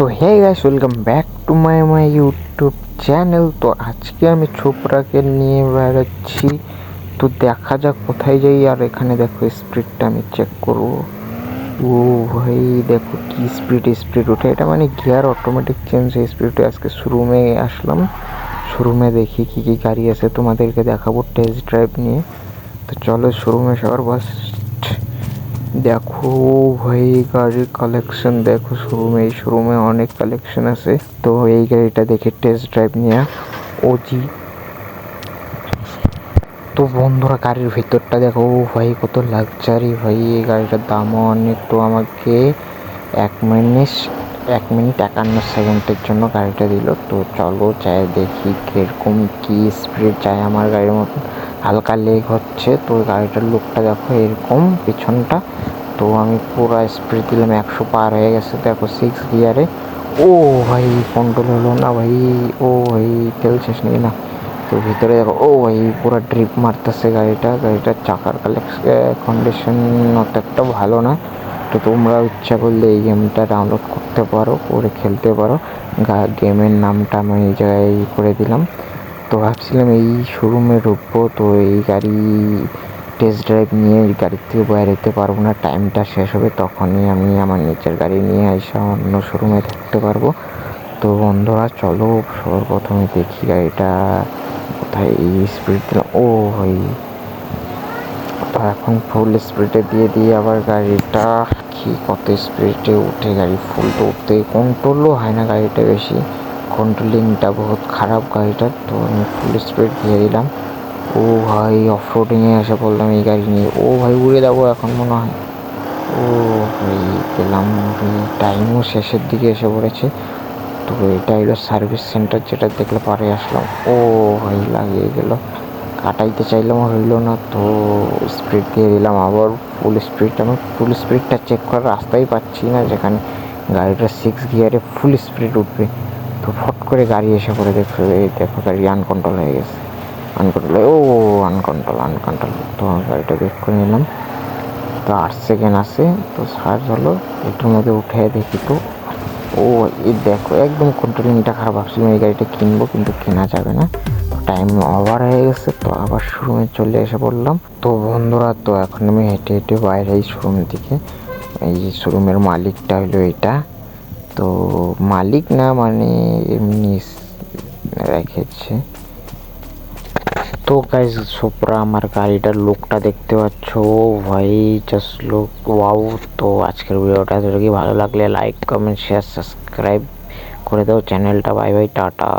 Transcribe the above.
তো hey guys, welcome back to my YouTube channel. তো আজকে আমি ছোপরাকে নিয়ে বেড়াচ্ছি। তো দেখা যাক কোথায় যাই। আর এখানে দেখো স্পিডটা আমি চেক করবো। ও ভাই দেখো কি স্পিড ওঠে, এটা মানে গিয়ার অটোমেটিক চেঞ্জ হয়ে স্পিডে। আজকে শোরুমে আসলাম, শোরুমে দেখি কি কি গাড়ি আছে, তোমাদেরকে দেখাবো টেস্ট ড্রাইভ নিয়ে। তো চলো শোরুমে সবার বাস। দেখো ভাই গাড়ির কালেকশন দেখো, এই শোরুমে অনেক কালেকশন আছে। তো এই গাড়িটা দেখে টেস্ট ড্রাইভ নিয়ে ওজি। তো বন্ধুরা গাড়ির ভিতরটা দেখো ভাই, কত লাক্সারি ভাই। এই গাড়িটার দামও অনেক। তো আমাকে 1 মিনিট 51 সেকেন্ডের জন্য গাড়িটা দিল। তো চলো চাই দেখি কিরকম কি স্পিড যায় আমার গাড়ির মতন। হালকা লেগ হচ্ছে। তো গাড়িটার লুকটা দেখো এরকম পিছনটা। তো আমি পুরো স্পিড দিলাম, 100 পার হয়ে গেছে দেখো 6 গিয়ারে। ও ভাই কন্ট্রোল হলো না ভাই। ও ভাই তেল শেষ নেই না। তো ভিতরে দেখো ও ভাই পুরো ড্রিপ মারতেছে গাড়িটার চাকার কন্ডিশন অত একটা ভালো না। তো তোমরা ইচ্ছা করলে এই গেমটা ডাউনলোড করতে পারো, করে খেলতে পারো। গেমের নামটা আমি এই জায়গায় করে দিলাম। তো ভাবছিলাম এই শোরুমে ঢুকবো, তো এই গাড়ি টেস্ট ড্রাইভ নিয়ে এই গাড়ির থেকে বেরোতে পারবো না, টাইমটা শেষ হবে। তখনই আমি আমার নিজের গাড়ি নিয়ে এসে অন্য শোরুমে ঢুকতে পারবো। তো বন্ধুরা চলো সবার প্রথমে দেখি গাড়িটা কোথায়। এই স্পিড দিলাম, ও ভাই। তো এখন ফুল স্পিডে দিয়ে আবার গাড়িটা কি কত স্পিডে উঠে গাড়ি। ফুল তো উঠতে কন্ট্রোলও হয় না গাড়িটা, বেশি কন্ট্রোলিংটা বহুত খারাপ গাড়িটার। তো আমি ফুল স্পিড দিয়ে দিলাম। ও ভাই অফ রোডিংয়ে এসে পড়লাম এই গাড়ি নিয়ে। ও ভাই উড়ে যাবো এখন মনে হয়। ও ভাই গেলাম, টাইমও শেষের দিকে এসে পড়েছে। তো এটা হলো সার্ভিস সেন্টার, যেটা দেখলে পরে আসলাম। ও ভাই লাগিয়ে গেল, কাটাইতে চাইলাম হইলো না। তো স্পিড দিয়ে দিলাম আবার ফুল স্পিড। আমি ফুল স্পিডটা চেক করার রাস্তাই পাচ্ছি না, যেখানে গাড়িটা 6 গিয়ারে ফুল স্পিড উঠবে। তো ফট করে গাড়ি এসে পড়ে দেখো, এই দেখো গাড়ি আনকন্ট্রোল হয়ে গেছে। আনকন্ট্রোল। তো গাড়িটা বের করে নিলাম। তো 8 সেকেন্ড আছে, তো সার্চ হলো এটার মধ্যে উঠে দেখি। তো ও এই দেখো একদম কন্ট্রোলিংটা খারাপ। ভাবছিলাম এই গাড়িটা কিনবো, কিন্তু কেনা যাবে না, টাইম ওভার হয়ে গেছে। তো আবার শোরুমে চলে এসে পড়লাম। তো বন্ধুরা তো এখন আমি হেঁটে হেঁটে বাইরে এই শোরুম থেকে। এই শোরুমের মালিকটা হলো এটা। তো মালিক না মানে এমনি রেখেছে। তো গাইস সোপরা আমার গাড়িটার লুকটা দেখতে পাচ্ছ ভাই, জাস্ট লুক ওয়াও। তো আজকের ভিডিওটা যদি ভালো লাগলে লাইক কমেন্ট শেয়ার সাবস্ক্রাইব করে দাও চ্যানেলটা। Bye bye tata.